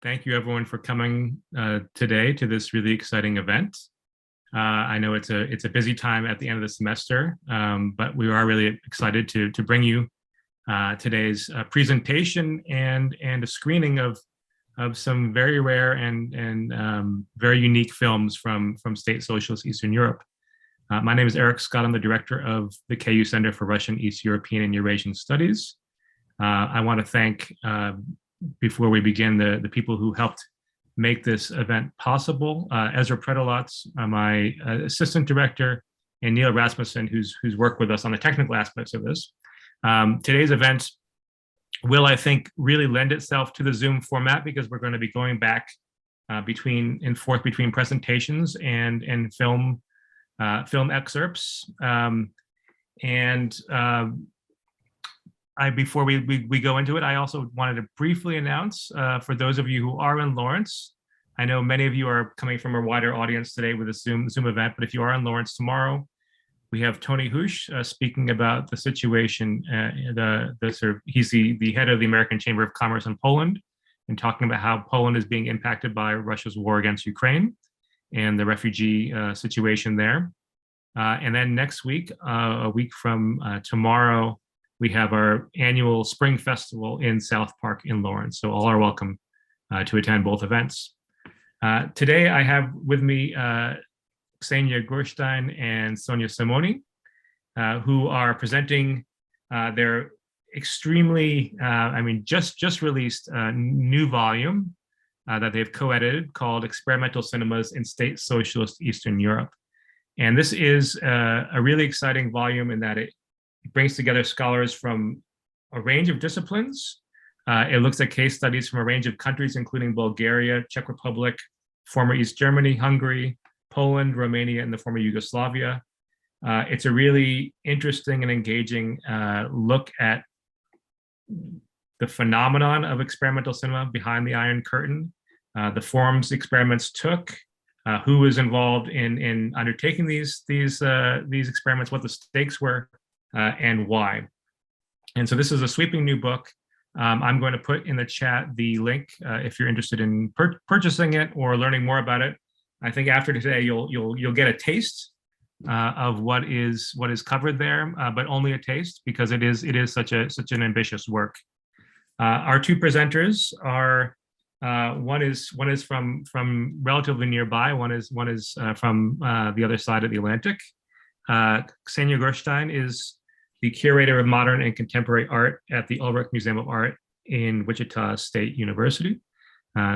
Thank you everyone for coming today to this really exciting event. I know it's a busy time at the end of the semester, but we are really excited to bring you today's presentation and a screening of some very rare and very unique films from State-Socialist Eastern Europe. My name is Eric Scott. I'm the director of the KU Center for Russian, East European, and Eurasian Studies. I want to thank, before we begin, the people who helped make this event possible. Ezra Predolotz, my assistant director, and Neil Rasmussen, who's worked with us on the technical aspects of this. Today's event will, I think, really lend itself to the Zoom format because we're going to be going back forth between presentations and film excerpts. Before we go into it, I also wanted to briefly announce for those of you who are in Lawrence, I know many of you are coming from a wider audience today with a Zoom event, but if you are in Lawrence tomorrow, we have Tony Husch speaking about the situation. He's the head of the American Chamber of Commerce in Poland, and talking about how Poland is being impacted by Russia's war against Ukraine and the refugee situation there. And then next week, a week from tomorrow, we have our annual Spring Festival in South Park in Lawrence. So all are welcome to attend both events. Today I have with me Ksenya Gurshtein and Sonia Simoni, who are presenting their extremely, just released new volume that they've co-edited called Experimental Cinemas in State-Socialist Eastern Europe. And this is a really exciting volume in that it brings together scholars from a range of disciplines. It looks at case studies from a range of countries, including Bulgaria, Czech Republic, former East Germany, Hungary, Poland, Romania, and the former Yugoslavia. It's a really interesting and engaging look at the phenomenon of experimental cinema behind the Iron Curtain, the forms experiments took, who was involved in undertaking these experiments, what the stakes were, and why. And so this is a sweeping new book. I'm going to put in the chat the link if you're interested in purchasing it or learning more about it. I think after today you'll get a taste of what is covered there, but only a taste because it is such an ambitious work. Our two presenters are one is from relatively nearby. One is from the other side of the Atlantic. Ksenya Gurshtein is the curator of modern and contemporary art at the Ulrich Museum of Art in Wichita State University.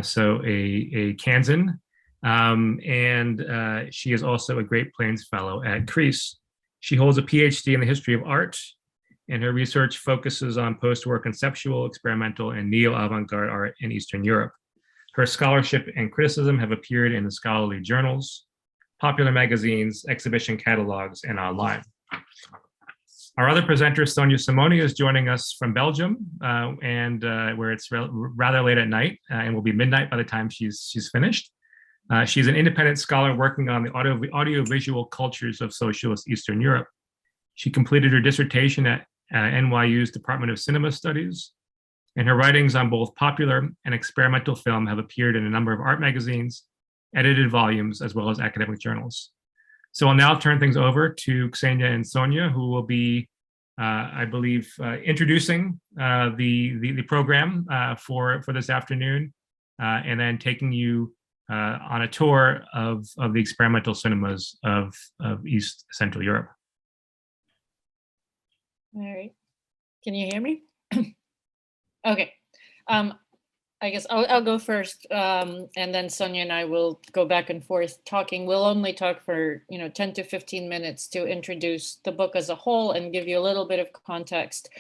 So a Kansan. And she is also a Great Plains Fellow at CREASE. She holds a PhD in the history of art, and her research focuses on post-war conceptual, experimental, and neo-avant-garde art in Eastern Europe. Her scholarship and criticism have appeared in the scholarly journals, popular magazines, exhibition catalogs, and online. Our other presenter, Sonia Simoni, is joining us from Belgium, where it's rather late at night, and will be midnight by the time she's finished. She's an independent scholar working on the audiovisual cultures of socialist Eastern Europe. She completed her dissertation at NYU's Department of Cinema Studies, and her writings on both popular and experimental film have appeared in a number of art magazines, edited volumes, as well as academic journals. So I'll now turn things over to Ksenya and Sonia, who will be, I believe, introducing the program for this afternoon, and then taking you on a tour of the experimental cinemas of East Central Europe. All right. Can you hear me? Okay. I guess I'll go first, and then Sonia and I will go back and forth talking. We'll only talk for 10 to 15 minutes to introduce the book as a whole and give you a little bit of context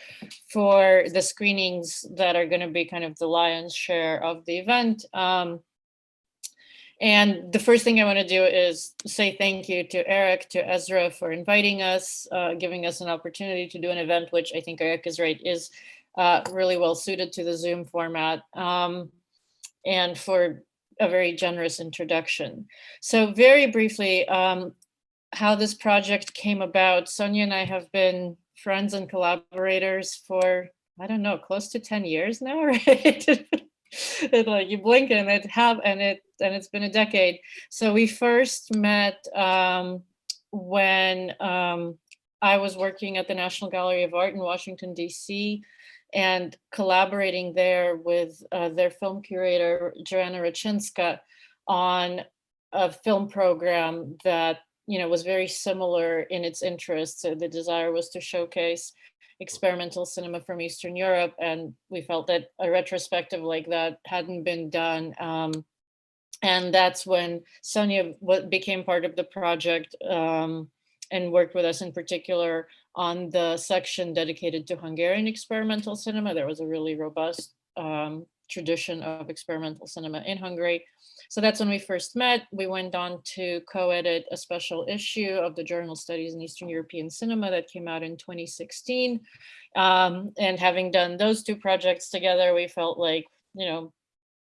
for the screenings that are going to be kind of the lion's share of the event. And the first thing I want to do is say thank you to Eric, to Ezra for inviting us, giving us an opportunity to do an event, which I think Eric is right, is really well suited to the Zoom format, and for a very generous introduction. So very briefly, how this project came about. Sonia and I have been friends and collaborators for, I don't know, close to 10 years now, right? It's like you blink and it's been a decade. So we first met when I was working at the National Gallery of Art in Washington, D.C., and collaborating there with their film curator, Joanna Rachinska, on a film program that, you know, was very similar in its interests. So the desire was to showcase experimental cinema from Eastern Europe, and we felt that a retrospective like that hadn't been done. And that's when Sonia became part of the project and worked with us in particular on the section dedicated to Hungarian experimental cinema. There was a really robust tradition of experimental cinema in Hungary. So that's when we first met. We went on to co-edit a special issue of the journal Studies in Eastern European Cinema that came out in 2016. And having done those two projects together, we felt like, you know,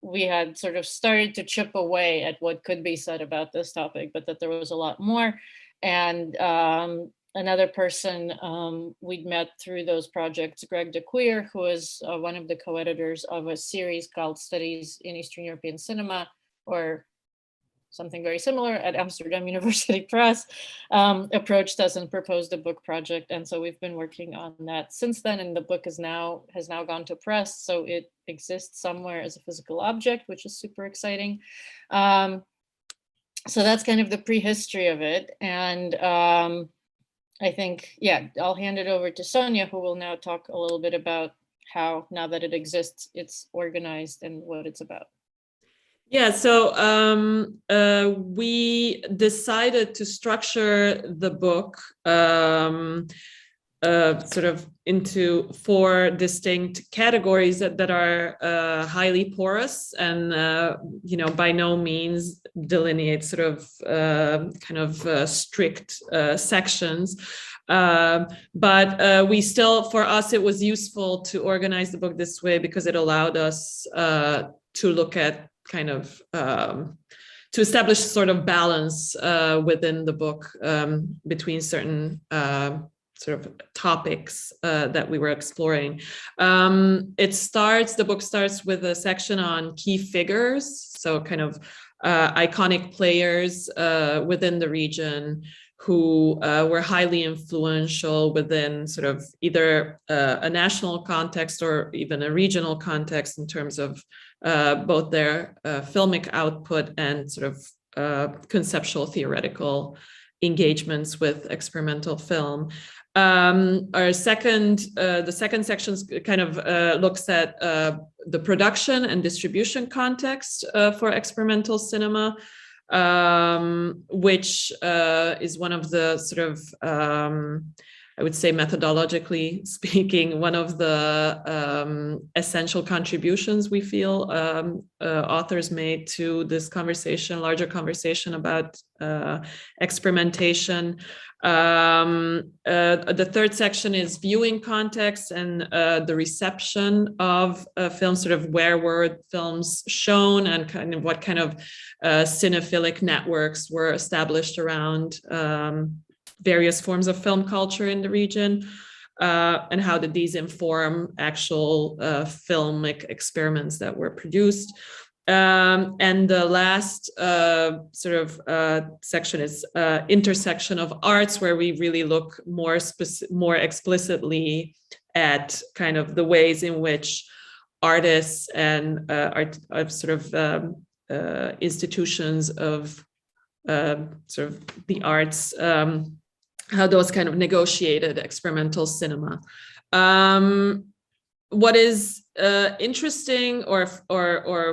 we had sort of started to chip away at what could be said about this topic, but that there was a lot more. And another person we'd met through those projects, Greg de Queer, who is one of the co-editors of a series called Studies in Eastern European Cinema, or something very similar, at Amsterdam University Press, approached us and proposed a book project. And so we've been working on that since then. And the book has now gone to press. So it exists somewhere as a physical object, which is super exciting. So that's kind of the prehistory of it. And I think, yeah, I'll hand it over to Sonia, who will now talk a little bit about how, now that it exists, it's organized and what it's about. Yeah, so we decided to structure the book sort of into 4 distinct categories that are highly porous and, you know, by no means delineate sort of strict sections. But we still, for us, it was useful to organize the book this way because it allowed us to look at kind of to establish sort of balance within the book between certain sort of topics that we were exploring. The book starts with a section on key figures, so kind of iconic players within the region who were highly influential within sort of either a national context or even a regional context in terms of both their filmic output and sort of conceptual theoretical engagements with experimental film. The second section kind of looks at the production and distribution context for experimental cinema, which is one of the sort of, I would say methodologically speaking, one of the essential contributions we feel authors made to this larger conversation about experimentation. The third section is viewing context and the reception of films, sort of where were films shown and kind of what kind of cinephilic networks were established around various forms of film culture in the region, and how did these inform actual filmic experiments that were produced. And the last section is intersection of arts, where we really look more explicitly at kind of the ways in which artists and institutions of sort of the arts, how those kind of negotiated experimental cinema. What is interesting, or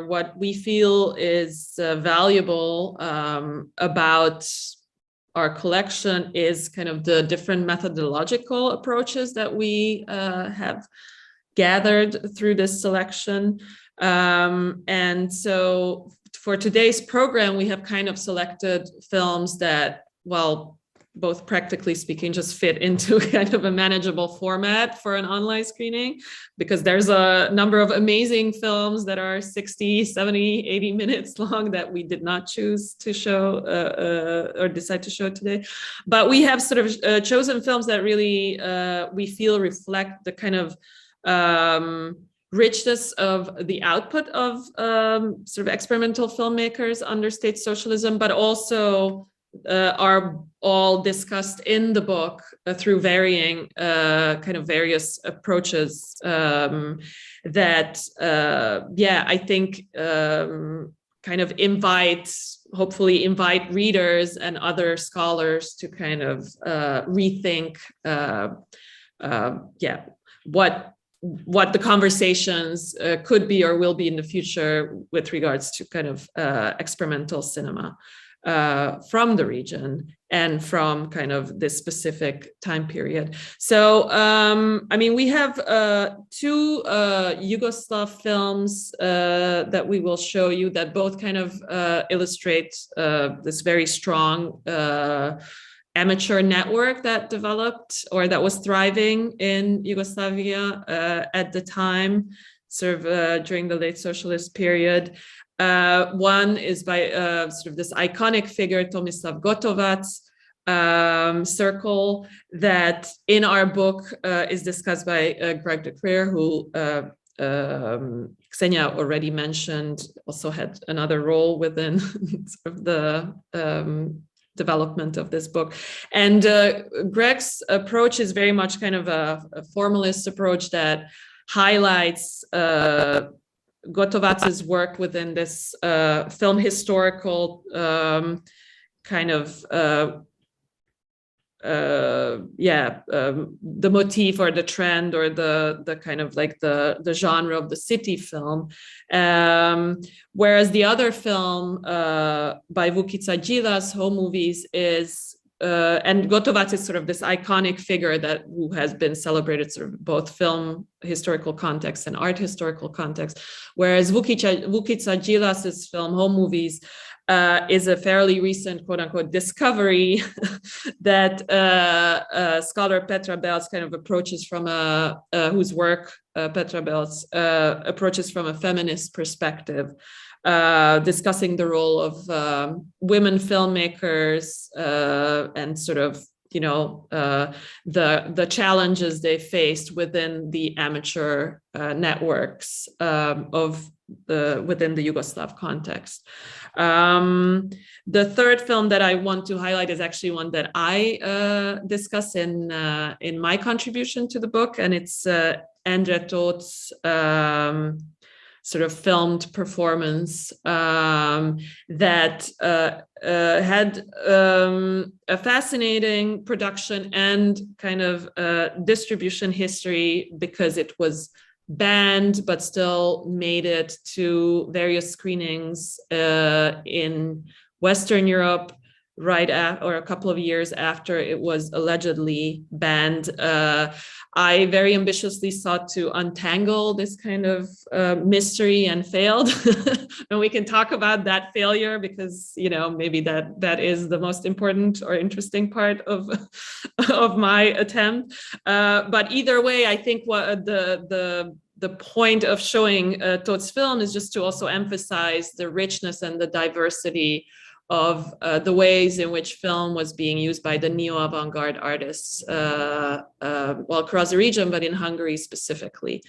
what we feel is valuable about our collection is kind of the different methodological approaches that we have gathered through this selection. And so for today's program, we have kind of selected films that, well, both practically speaking, just fit into kind of a manageable format for an online screening, because there's a number of amazing films that are 60, 70, 80 minutes long that we did not choose to show or decide to show today. But we have sort of chosen films that really we feel reflect the kind of richness of the output of sort of experimental filmmakers under state socialism, but also are all discussed in the book through varying kind of various approaches that, I think kind of hopefully invite readers and other scholars to kind of rethink, what the conversations could be or will be in the future with regards to kind of experimental cinema from the region and from kind of this specific time period. So, I mean, we have two Yugoslav films that we will show you that both kind of illustrate this very strong amateur network that developed or that was thriving in Yugoslavia at the time, sort of during the late socialist period. One is by sort of this iconic figure, Tomislav Gotovac, Circle, that in our book is discussed by Greg de Creer, who Ksenia already mentioned, also had another role within sort of the development of this book. And Greg's approach is very much kind of a formalist approach that highlights Gotovac's work within this film historical kind of the motif or the trend or the kind of like the genre of the city film, whereas the other film by Vukica Gilas, Home Movies, is and Gotovac is sort of this iconic figure who has been celebrated sort of both film historical context and art historical context, whereas Vukica Gilas's film Home Movies is a fairly recent quote unquote discovery that scholar Petra Belz kind of approaches from whose work Petra Belz approaches from a feminist perspective, discussing the role of women filmmakers and sort of, you know, the challenges they faced within the amateur networks within the Yugoslav context. The third film that I want to highlight is actually one that I discuss in my contribution to the book, and it's Andre Toth's sort of filmed performance that had a fascinating production and kind of distribution history, because it was banned but still made it to various screenings in Western Europe or a couple of years after it was allegedly banned. I very ambitiously sought to untangle this kind of mystery and failed. And we can talk about that failure because, you know, maybe that is the most important or interesting part of my attempt. But either way, I think what the point of showing Toth's film is just to also emphasize the richness and the diversity of the ways in which film was being used by the neo-avant-garde artists, across the region, but in Hungary specifically.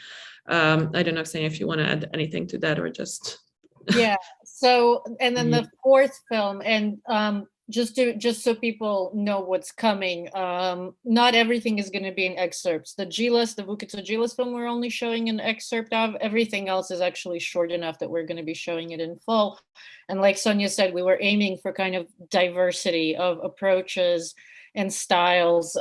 I don't know, Ksenia, if you want to add anything to that or just... Yeah, so, and then the fourth film, and just so people know what's coming, not everything is going to be in excerpts. The Vukica Gilas film we're only showing an excerpt of. Everything else is actually short enough that we're going to be showing it in full. And like Sonia said, we were aiming for kind of diversity of approaches and styles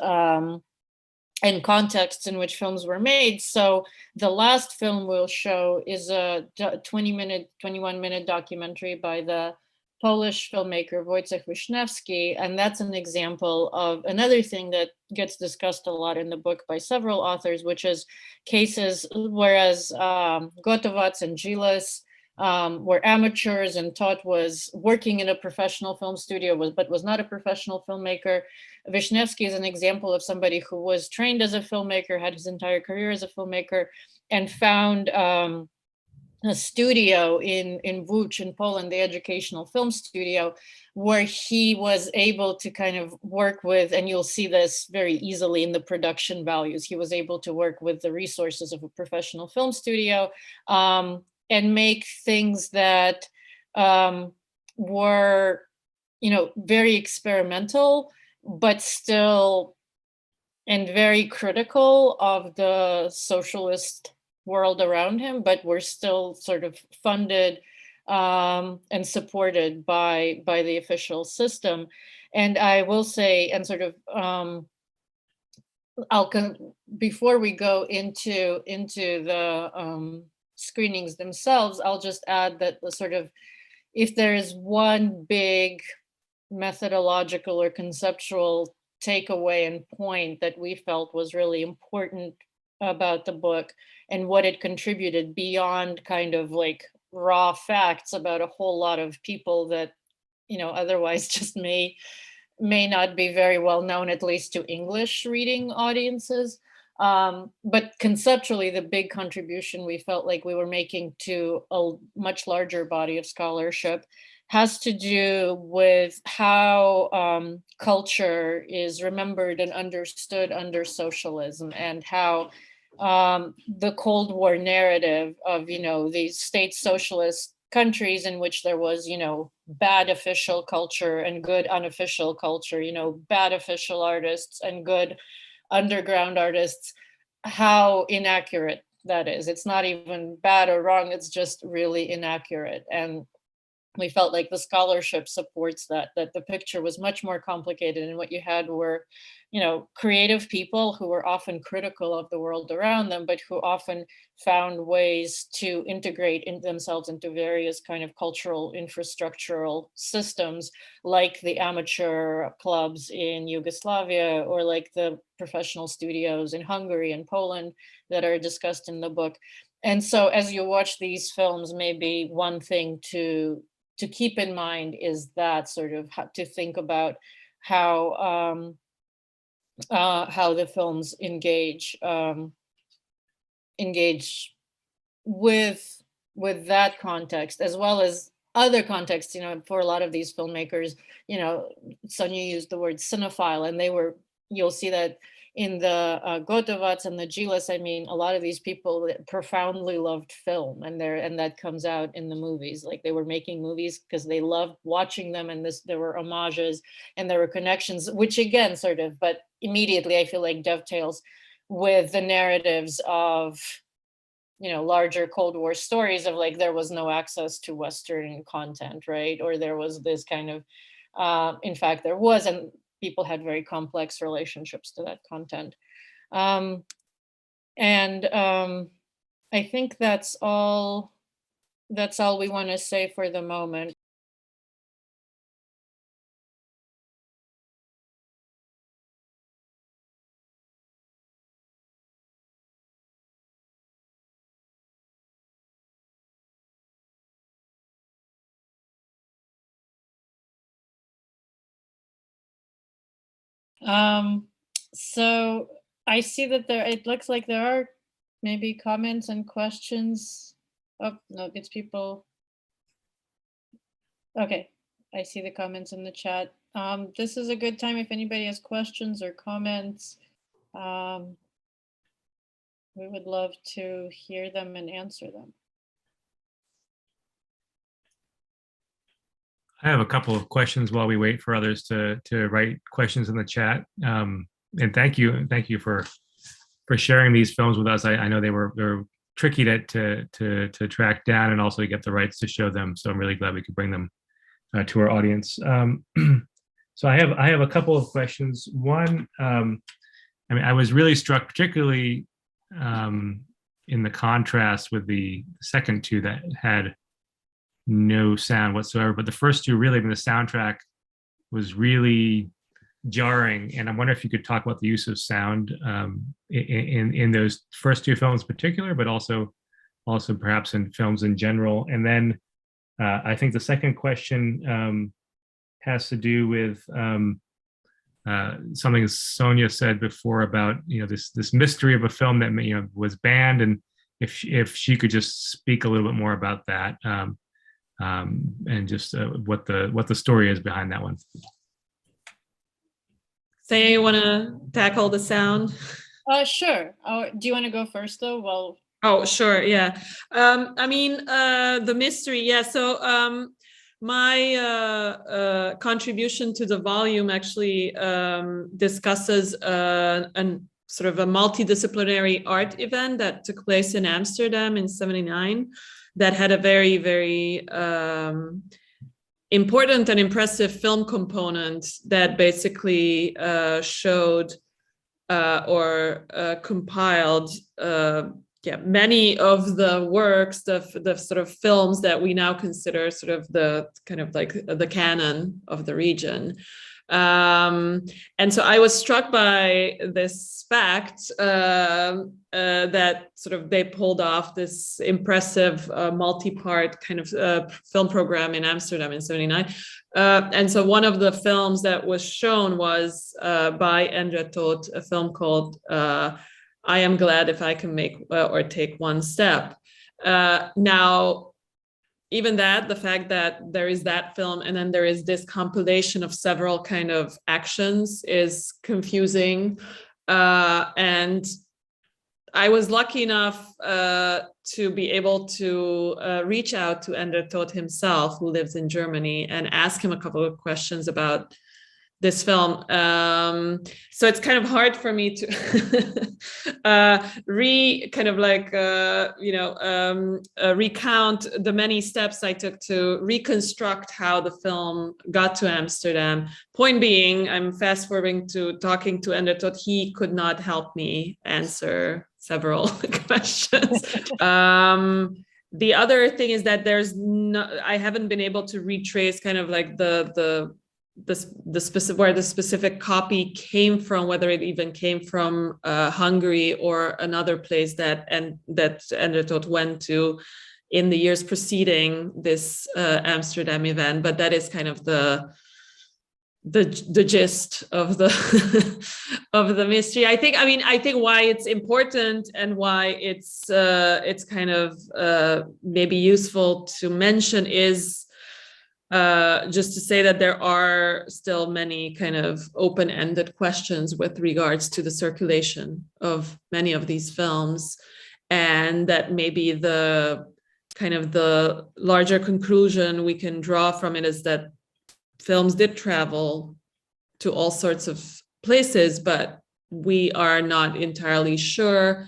and contexts in which films were made. So the last film we'll show is a 21-minute documentary by the Polish filmmaker Wojtek Wisniewski, and that's an example of another thing that gets discussed a lot in the book by several authors, which is cases whereas Gotovac and Gilas were amateurs and Toth was working in a professional film studio but was not a professional filmmaker. Wisniewski is an example of somebody who was trained as a filmmaker, had his entire career as a filmmaker, and found a studio in Łódź in Poland, the educational film studio, where he was able to kind of work with, and you'll see this very easily in the production values, he was able to work with the resources of a professional film studio, and make things that were, very experimental, but still, and very critical of the socialist world around him, but were still sort of funded and supported by the official system. And I will say, and sort of, before we go into the screenings themselves, I'll just add that the sort of, if there is one big methodological or conceptual takeaway and point that we felt was really important about the book and what it contributed beyond kind of like raw facts about a whole lot of people that, otherwise just may not be very well known, at least to English reading audiences. But conceptually, the big contribution we felt like we were making to a much larger body of scholarship has to do with how culture is remembered and understood under socialism, and how the Cold War narrative of, these state socialist countries in which there was, bad official culture and good unofficial culture, bad official artists and good underground artists, how inaccurate that is. It's not even bad or wrong, it's just really inaccurate. And we felt like the scholarship supports that the picture was much more complicated, and what you had were, creative people who were often critical of the world around them, but who often found ways to integrate themselves into various kind of cultural infrastructural systems, like the amateur clubs in Yugoslavia, or like the professional studios in Hungary and Poland that are discussed in the book. And so as you watch these films, maybe one thing to keep in mind is that sort of to think about how the films engage with that context, as well as other contexts. For a lot of these filmmakers, Sonia used the word cinephile, and you'll see that in the Gotovac and the Giles. I mean, a lot of these people profoundly loved film, and that comes out in the movies. Like, they were making movies because they loved watching them, and there were homages and there were connections, which again sort of, but immediately I feel like dovetails with the narratives of, larger Cold War stories of like, there was no access to Western content, right? Or there was this kind of, in fact, there was, and people had very complex relationships to that content. I think that's all we want to say for the moment. So I see that it looks like there are maybe comments and questions. Oh, no, it's people. Okay, I see the comments in the chat. This is a good time if anybody has questions or comments. We would love to hear them and answer them. I have a couple of questions while we wait for others to write questions in the chat. And thank you for sharing these films with us. I know they were tricky to track down, and also to get the rights to show them. So I'm really glad we could bring them to our audience. So I have a couple of questions. One, I was really struck, particularly in the contrast with the second two that had no sound whatsoever, but the first two really, the soundtrack was really jarring. And I wonder if you could talk about the use of sound in those first two films in particular, but also perhaps in films in general. And then I think the second question has to do with something Sonia said before about this mystery of a film that was banned, and if she could just speak a little bit more about that, and just what the story is behind that one. Say, you want to tackle the sound? Sure. Do you want to go first though? Well. Oh, sure. Yeah. I mean, the mystery. Yeah. So my contribution to the volume actually discusses an sort of a multidisciplinary art event that took place in Amsterdam in '79 that had a very, very important and impressive film component that basically showed or compiled many of the works, the sort of films that we now consider sort of the kind of like the canon of the region. And so I was struck by this fact that sort of they pulled off this impressive multi-part kind of film program in Amsterdam in '79. And so one of the films that was shown was by Endre Toth, a film called I Am Glad If I Can Make or Take One Step. Now, even that, the fact that there is that film and then there is this compilation of several kind of actions is confusing. And I was lucky enough to be able to reach out to Endre Toth himself, who lives in Germany, and ask him a couple of questions about this film. So it's kind of hard for me to recount the many steps I took to reconstruct how the film got to Amsterdam. Point being, I'm fast forwarding to talking to Endre Toth. He could not help me answer several questions. The other thing is that I haven't been able to retrace kind of like the specific, where the specific copy came from, whether it even came from Hungary or another place that Endre Toth went to in the years preceding this Amsterdam event. But that is kind of the gist of the of the mystery. I think why it's important and why it's kind of maybe useful to mention is just to say that there are still many kind of open-ended questions with regards to the circulation of many of these films, and that maybe the kind of the larger conclusion we can draw from it is that films did travel to all sorts of places, but we are not entirely sure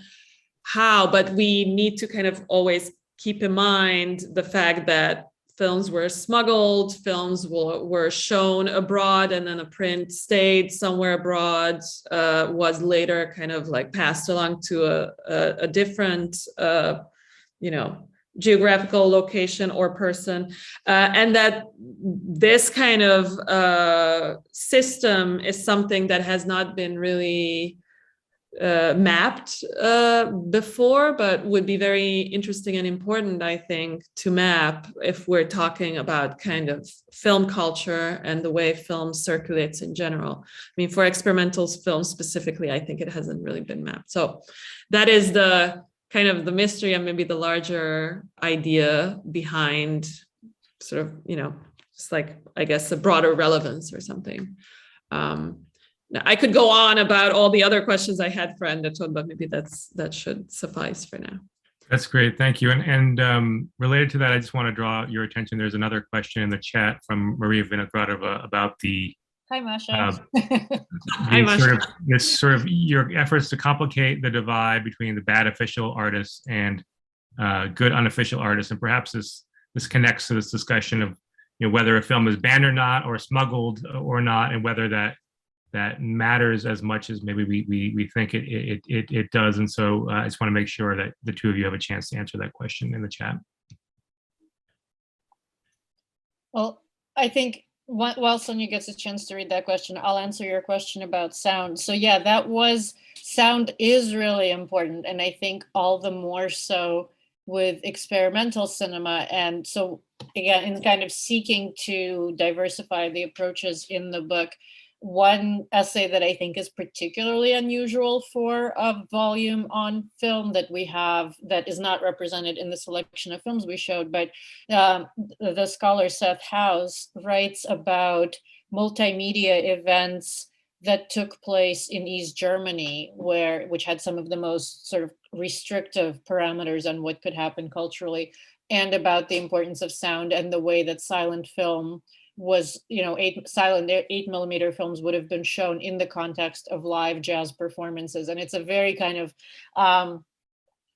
how. But we need to kind of always keep in mind the fact that films were smuggled, films were shown abroad, and then a print stayed somewhere abroad, was later kind of like passed along to a different, geographical location or person, and that this kind of system is something that has not been really mapped before, but would be very interesting and important, I think, to map if we're talking about kind of film culture and the way film circulates in general. I mean, for experimental film specifically, I think it hasn't really been mapped. So that is the kind of the mystery and maybe the larger idea behind sort of, just like, I guess, a broader relevance or something. Now, I could go on about all the other questions I had for Endre Toth, but maybe that should suffice for now. That's great, thank you. And related to that, I just want to draw your attention. There's another question in the chat from Maria Vinogradova about the Hi, Masha. Hi, Masha. Sort of your efforts to complicate the divide between the bad official artists and good unofficial artists, and perhaps this connects to this discussion of whether a film is banned or not, or smuggled or not, and whether that matters as much as maybe we think it does. And so I just want to make sure that the two of you have a chance to answer that question in the chat. Well, I think while Sonia gets a chance to read that question, I'll answer your question about sound. So yeah, sound is really important. And I think all the more so with experimental cinema. And so again, in kind of seeking to diversify the approaches in the book, one essay that I think is particularly unusual for a volume on film that we have that is not represented in the selection of films we showed, but the scholar Seth House writes about multimedia events that took place in East Germany, which had some of the most sort of restrictive parameters on what could happen culturally, and about the importance of sound and the way that silent film was, 8mm films would have been shown in the context of live jazz performances. And it's a very kind of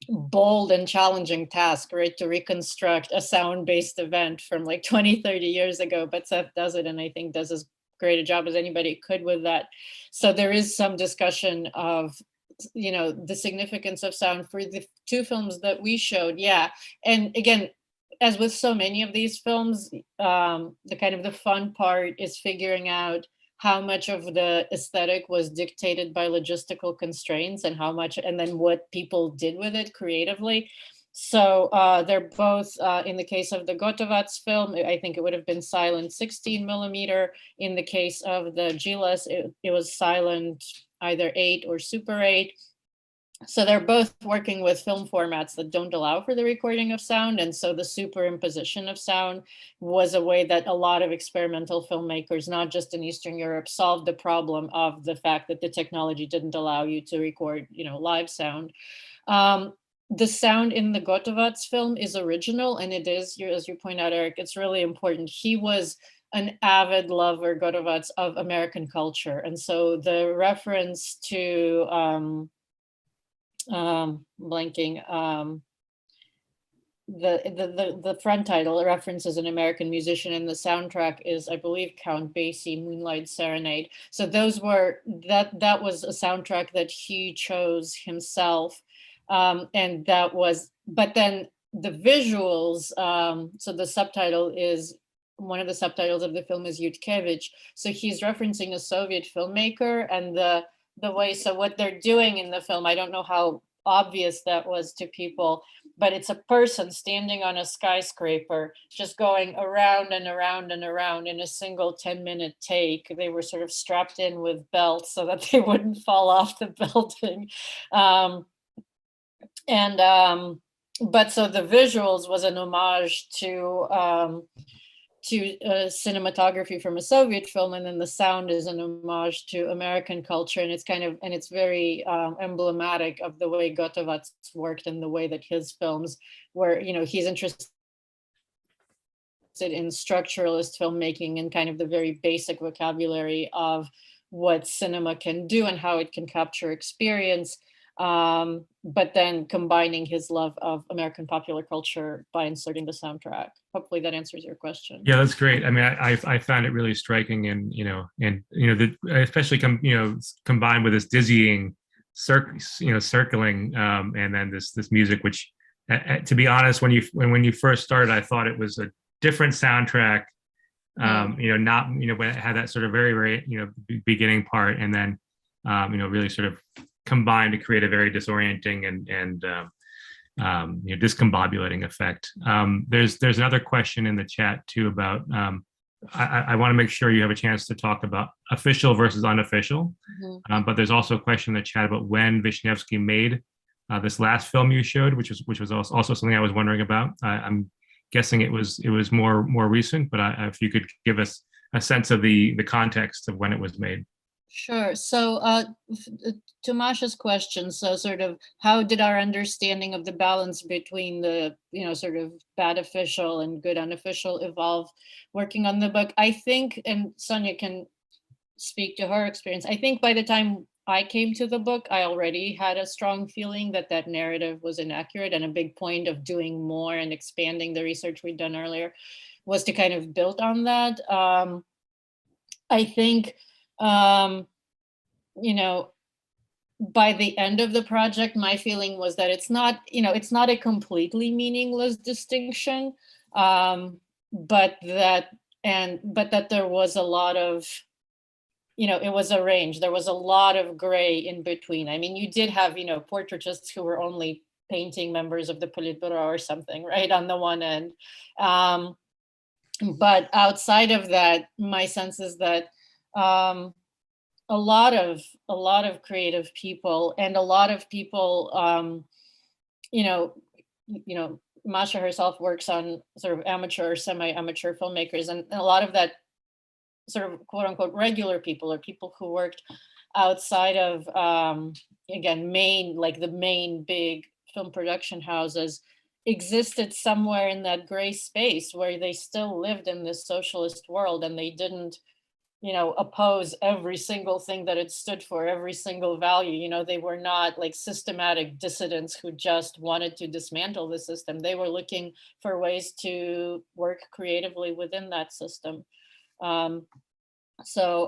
bold and challenging task, right, to reconstruct a sound-based event from like 20, 30 years ago. But Seth does it, and I think does as great a job as anybody could with that. So there is some discussion of, the significance of sound for the two films that we showed. Yeah. And again, as with so many of these films, the kind of the fun part is figuring out how much of the aesthetic was dictated by logistical constraints and how much, and then what people did with it creatively. So they're both, in the case of the Gotovac film, I think it would have been silent 16mm. In the case of the Gilas, it was silent either 8 or Super 8. So they're both working with film formats that don't allow for the recording of sound. And so the superimposition of sound was a way that a lot of experimental filmmakers, not just in Eastern Europe, solved the problem of the fact that the technology didn't allow you to record, live sound. The sound in the Gotovac film is original, and it is, as you point out, Eric, it's really important. He was an avid lover, Gotovac, of American culture. And so the reference to the front title references an American musician, and the soundtrack is, I believe, Count Basie, Moonlight Serenade. So those were, that was a soundtrack that he chose himself. And that was, but then the visuals, so the subtitle is, one of the subtitles of the film is Yutkevich. So he's referencing a Soviet filmmaker, and the way, so what they're doing in the film, I don't know how obvious that was to people, but it's a person standing on a skyscraper, just going around and around and around in a single 10-minute take. They were sort of strapped in with belts so that they wouldn't fall off the building. But so the visuals was an homage to cinematography from a Soviet film, and then the sound is an homage to American culture, and it's very emblematic of the way Gotovac worked and the way that his films were. He's interested in structuralist filmmaking and kind of the very basic vocabulary of what cinema can do and how it can capture experience. But then combining his love of American popular culture by inserting the soundtrack. Hopefully that answers your question. Yeah, that's great. I mean, I found it really striking, and especially combined with this dizzying circling, and then this music, which, to be honest, when you first started, I thought it was a different soundtrack. Not when it had that sort of very, very beginning part, and then really sort of combined to create a very disorienting and discombobulating effect. There's another question in the chat too about, I want to make sure you have a chance to talk about official versus unofficial, but there's also a question in the chat about when Wisniewski made this last film you showed, which was also something I was wondering about. I'm guessing it was more recent, but if you could give us a sense of the context of when it was made. Sure. So to Masha's question, so sort of how did our understanding of the balance between the, sort of bad official and good unofficial evolve working on the book? I think, and Sonia can speak to her experience, I think by the time I came to the book, I already had a strong feeling that narrative was inaccurate, and a big point of doing more and expanding the research we'd done earlier was to kind of build on that. I think, by the end of the project, my feeling was that it's not a completely meaningless distinction, but that there was a lot of, it was a range. There was a lot of gray in between. I mean, you did have, portraitists who were only painting members of the Politburo or something, right, on the one end. But outside of that, my sense is that a lot of creative people, and a lot of people, you know, Masha herself works on sort of amateur or semi-amateur filmmakers, and a lot of that sort of quote unquote regular people, or people who worked outside of, again, the main big film production houses, existed somewhere in that gray space where they still lived in this socialist world, and they didn't, oppose every single thing that it stood for, every single value. They were not like systematic dissidents who just wanted to dismantle the system. They were looking for ways to work creatively within that system. So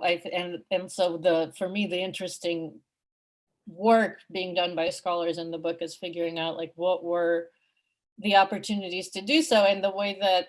for me, the interesting work being done by scholars in the book is figuring out like what were the opportunities to do so, and the way that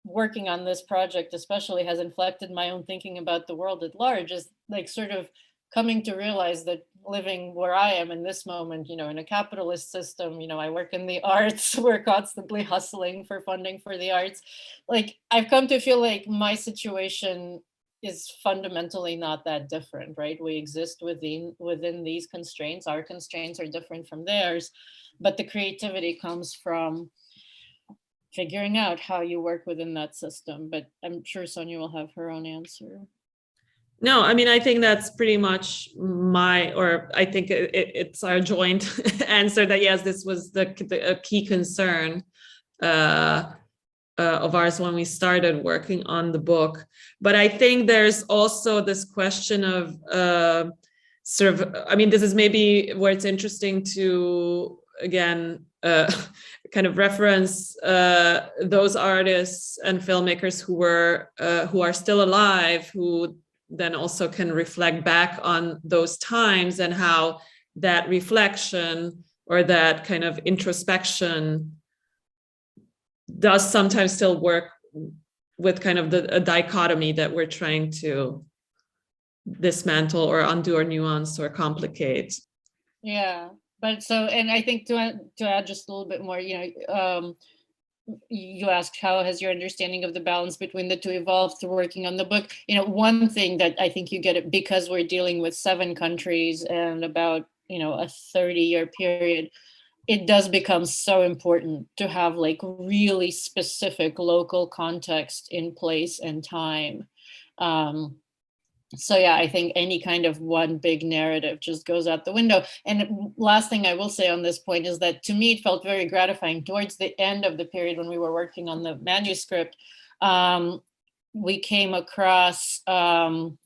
working on this project especially has inflected my own thinking about the world at large is like sort of coming to realize that living where I am in this moment, in a capitalist system, I work in the arts, we're constantly hustling for funding for the arts. Like I've come to feel like my situation is fundamentally not that different, right? We exist within these constraints. Our constraints are different from theirs, but the creativity comes from figuring out how you work within that system. But I'm sure Sonia will have her own answer. No, I mean, I think that's pretty much I think it's our joint answer that yes, this was a key concern of ours when we started working on the book. But I think there's also this question of this is maybe where it's interesting to, again, kind of reference those artists and filmmakers who are still alive, who then also can reflect back on those times, and how that reflection or that kind of introspection does sometimes still work with kind of a dichotomy that we're trying to dismantle or undo or nuance or complicate. Yeah, but and I think to add just a little bit more, you asked how has your understanding of the balance between the two evolved through working on the book. One thing that I think you get it because we're dealing with 7 countries and about, a 30-year period, it does become so important to have like really specific local context in place and time. So yeah, I think any kind of one big narrative just goes out the window. And last thing I will say on this point is that to me, it felt very gratifying towards the end of the period when we were working on the manuscript. We came across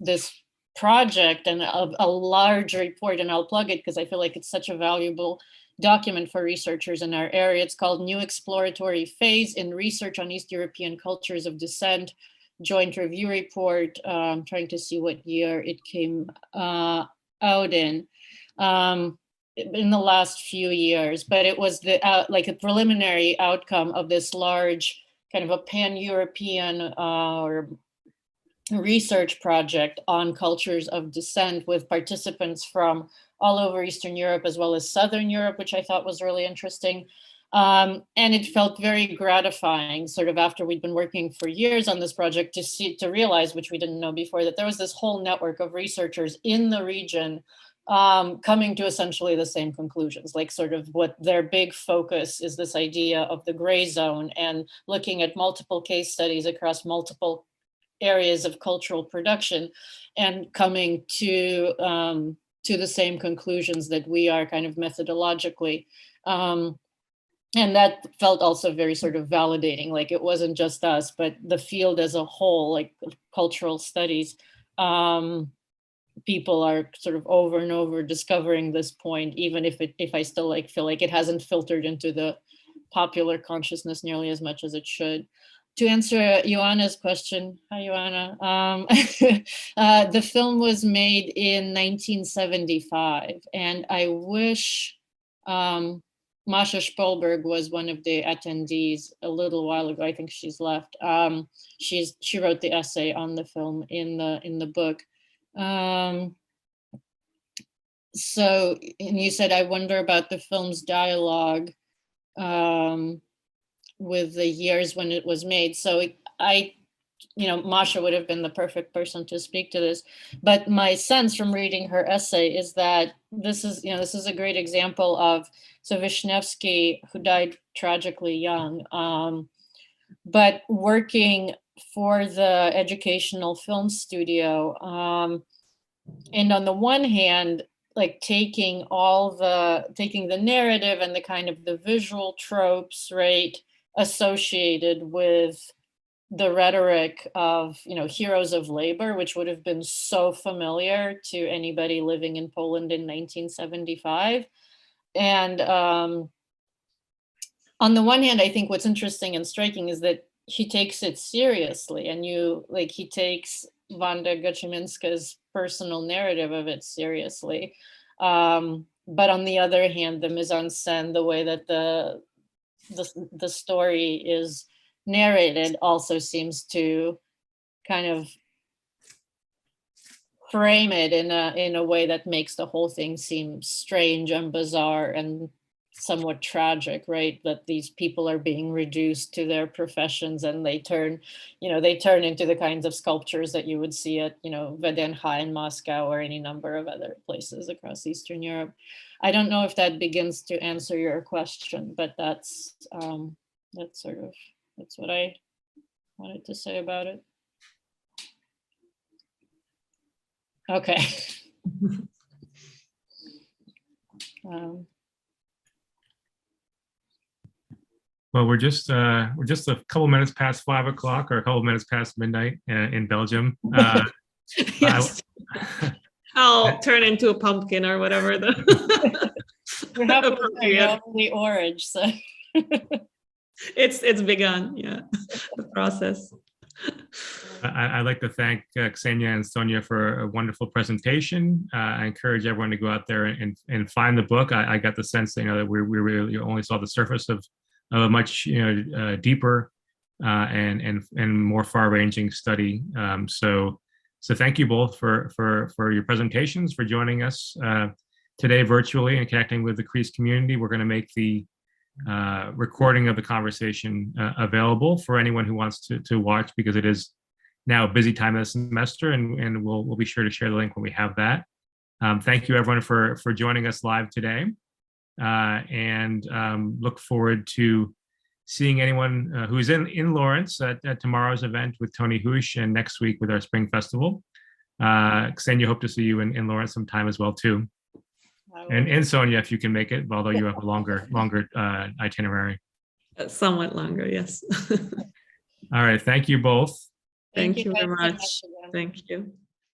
this project and a large report, and I'll plug it because I feel like it's such a valuable document for researchers in our area. It's called New Exploratory Phase in Research on East European Cultures of Dissent, joint review report. Trying to see what year it came out in the last few years, but it was like a preliminary outcome of this large kind of a pan-European or research project on cultures of dissent with participants from all over Eastern Europe as well as Southern Europe, which I thought was really interesting. And it felt very gratifying sort of after we'd been working for years on this project to realize, which we didn't know before, that there was this whole network of researchers in the region coming to essentially the same conclusions, like sort of what their big focus is this idea of the gray zone and looking at multiple case studies across multiple areas of cultural production and coming to the same conclusions that we are kind of methodologically. And that felt also very sort of validating, like it wasn't just us, but the field as a whole, like cultural studies, people are sort of over and over discovering this point, even if I still like feel like it hasn't filtered into the popular consciousness nearly as much as it should. To answer Ioana's question, hi Ioana, the film was made in 1975, and I wish Masha Spolberg was one of the attendees a little while ago. I think she's left. She wrote the essay on the film in the book. So, and you said, I wonder about the film's dialogue with the years when it was made. So I Masha would have been the perfect person to speak to this. But my sense from reading her essay is that this is a great example of, so Wisniewski, who died tragically young, but working for the educational film studio. And on the one hand, like taking the narrative and the kind of the visual tropes, right, associated with the rhetoric of, heroes of labor, which would have been so familiar to anybody living in Poland in 1975. And on the one hand, I think what's interesting and striking is that he takes it seriously, and he takes Wanda Gociminska's personal narrative of it seriously. But on the other hand, the mise-en-scène, the way that the story is narrated, also seems to kind of frame it in a way that makes the whole thing seem strange and bizarre and somewhat tragic, right? That these people are being reduced to their professions, and they turn into the kinds of sculptures that you would see at, VDNH in Moscow or any number of other places across Eastern Europe. I don't know if that begins to answer your question, but that's what I wanted to say about it. Okay. Well, we're just a couple minutes past 5 o'clock, or a couple minutes past midnight in Belgium. Yes. I'll turn into a pumpkin or whatever. We're not the orange, so it's begun. Yeah, the process. I'd like to thank Ksenia and Sonia for a wonderful presentation. I encourage everyone to go out there and find the book. I got the sense that we really only saw the surface of a much deeper and more far-ranging study. So thank you both for your presentations, for joining us today virtually and connecting with the CREASE community. We're going to make the recording of the conversation available for anyone who wants to watch, because it is now a busy time of the semester, and we'll be sure to share the link when we have that. Thank you everyone for joining us live today, and look forward to seeing anyone who's in Lawrence at tomorrow's event with Tony Hush, and next week with our Spring Festival. Ksenia, hope to see you in Lawrence sometime as well too. And Sonia, if you can make it, although you have a longer itinerary. Somewhat longer, yes. All right, thank you both. Thank you very much. Thank you.